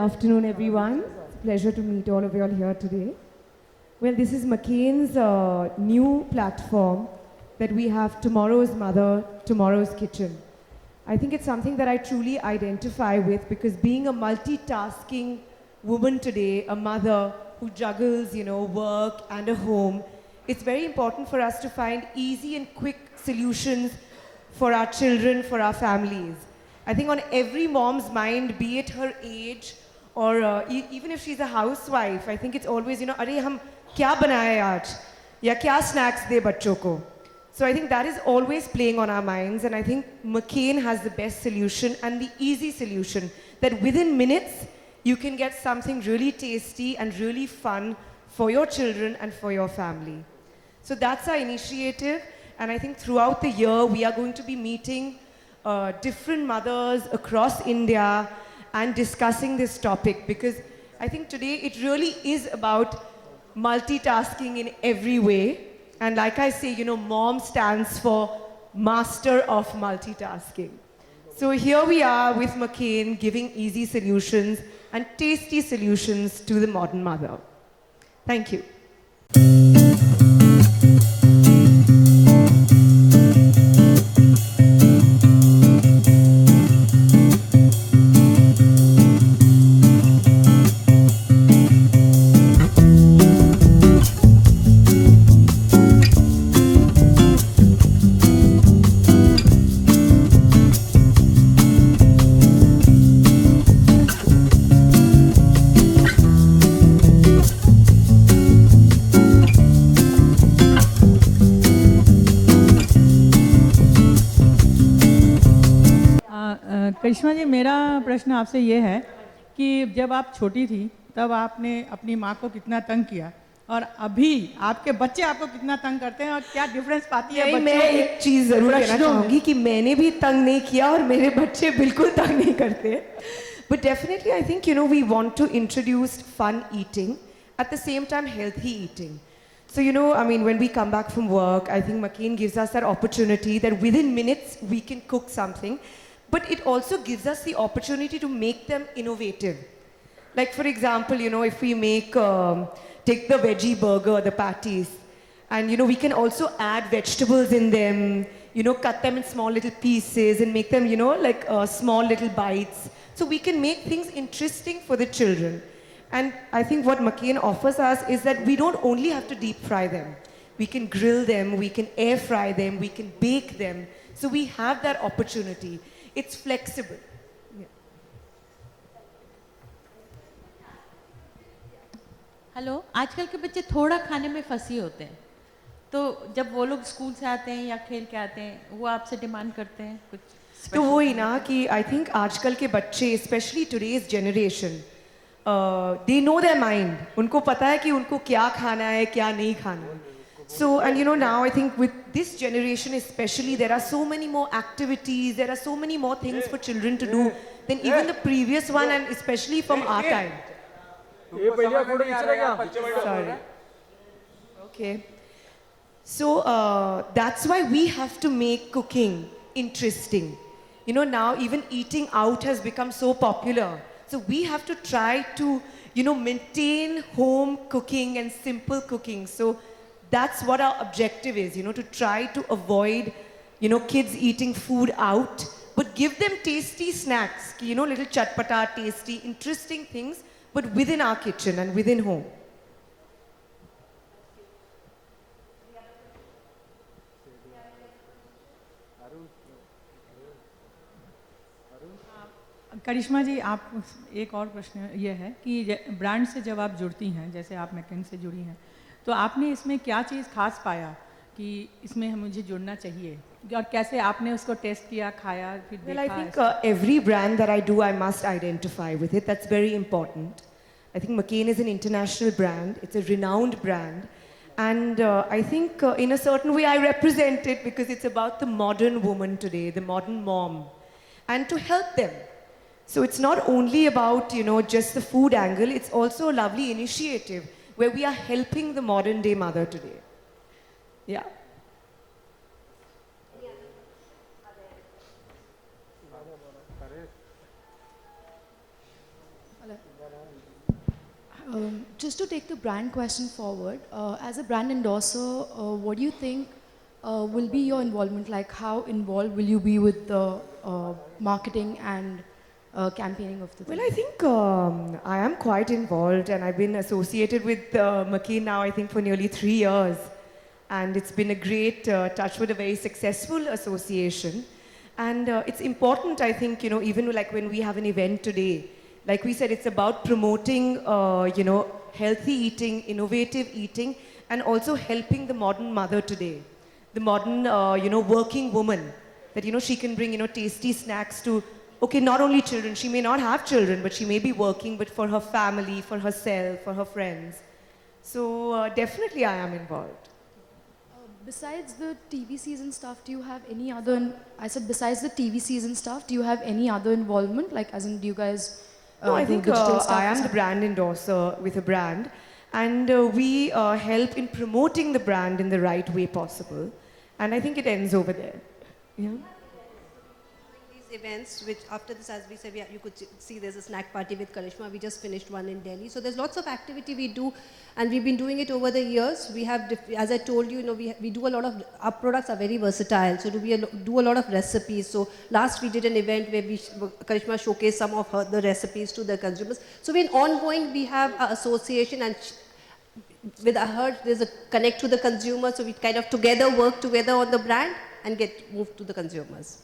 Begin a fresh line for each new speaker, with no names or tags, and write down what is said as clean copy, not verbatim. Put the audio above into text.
afternoon, everyone. It's a pleasure to meet all of you all here today. Well, this is McCain's new platform that we have, Tomorrow's Mother, Tomorrow's Kitchen. I think it's something that I truly identify with because being a multitasking woman today, a mother who juggles, work and a home, it's very important for us to find easy and quick solutions for our children, for our families. I think on every mom's mind, be it her age or even if she's a housewife, I think it's always, अरे हम क्या बनाए आज या क्या snacks दे बच्चों को. So I think that is always playing on our minds, and I think McCain has the best solution and the easy solution that within minutes you can get something really tasty and really fun for your children and for your family. So that's our initiative, and I think throughout the year we are going to be meeting different mothers across India and discussing this topic, because I think today it really is about multitasking in every way. And like I say, MOM stands for Master of Multitasking. So here we are with McCain giving easy solutions and tasty solutions to the modern mother. Thank you.
करिश्मा जी, मेरा प्रश्न आपसे ये है कि जब आप छोटी थी तब आपने अपनी माँ को कितना तंग किया और अभी आपके बच्चे आपको कितना तंग करते हैं और क्या डिफरेंस पाती है?
मैं एक चीज़ ज़रूर कहना चाहूँगी कि मैंने भी तंग नहीं किया और मेरे बच्चे बिल्कुल तंग नहीं करते. But definitely I think we want to introduce fun eating at the same time healthy eating. So when we come back from work, I think McCain gives us that opportunity that within minutes we can cook something. But it also gives us the opportunity to make them innovative. Like for example, if we take the veggie burger, the patties, and we can also add vegetables in them, cut them in small little pieces and make them, like small little bites. So we can make things interesting for the children. And I think what McCain offers us is that we don't only have to deep fry them. We can grill them, we can air fry them, we can bake them. So we have that opportunity. It's flexible.
Hello, आजकल के बच्चे थोड़ा खाने में फंसी होते हैं, तो जब वो लोग स्कूल से आते हैं या खेल के आते हैं, वो आपसे डिमांड करते हैं कुछ?
तो वही ना कि आई थिंक आजकल के बच्चे, specially today's generation, they know their mind. उनको पता है कि उनको क्या खाना है, क्या नहीं खाना है. So, and now I think with this generation especially, there are so many more activities, there are so many more things for children to do than even the previous one, and especially from our time. Sorry. Okay. So, that's why we have to make cooking interesting. Now even eating out has become so popular. So we have to try to, maintain home cooking and simple cooking. So that's what our objective is, to try to avoid, kids eating food out, but give them tasty snacks, little chatpata, tasty, interesting things, but within our kitchen and within home.
करिश्मा जी, आप एक और प्रश्न ये है कि brand से जब आप जुड़ती हैं, जैसे आप मैकेन से जुड़ी हैं, तो आपने इसमें क्या चीज़ खास पाया कि इसमें मुझे जुड़ना चाहिए, और कैसे आपने उसको टेस्ट किया, खाया, फिर देखा?
Well, I think every brand that I do, I must identify with it. That's very important. I think McCain is an international brand. It's a renowned brand. And I think in a certain way I represent it because it's about the modern woman today, the modern mom, and to help them. So it's not only about, just the food angle, it's also a lovely initiative where we are helping the modern day mother today. Yeah.
Just to take the brand question forward, as a brand endorser, what do you think will be your involvement? Like, how involved will you be with the marketing and campaigning of the thing?
Well, I think I am quite involved, and I've been associated with McCain now, I think, for nearly 3 years. And it's been a great, touch with a very successful association. And it's important, I think, you know, even like when we have an event today, like we said, it's about promoting, you know, healthy eating, innovative eating, and also helping the modern mother today, the modern, you know, working woman, that, you know, she can bring, you know, tasty snacks to, okay, not only children, she may not have children, but she may be working, but for her family, for herself, for her friends. So definitely I am involved.
Besides the TV season stuff, do you have any other? I said besides the TV season stuff, do you have any other involvement? Like, as in, do you guys?
No, I
do
think
digital stuff
I
or
am the
something?
brand endorser with a brand, and we help in promoting the brand in the right way possible. And I think it ends over there. Yeah.
These events, which after this, as we said, you could see there's a snack party with Karishma. We just finished one in Delhi. So there's lots of activity we do, and we've been doing it over the years. We have, as I told you, you know, we do a lot of, our products are very versatile. So we do a lot of recipes. So last we did an event where Karishma showcased some of the recipes to the consumers. So we're ongoing, we have an association, and with her, there's a connect to the consumer. So we kind of together work together on the brand and get moved to the consumers.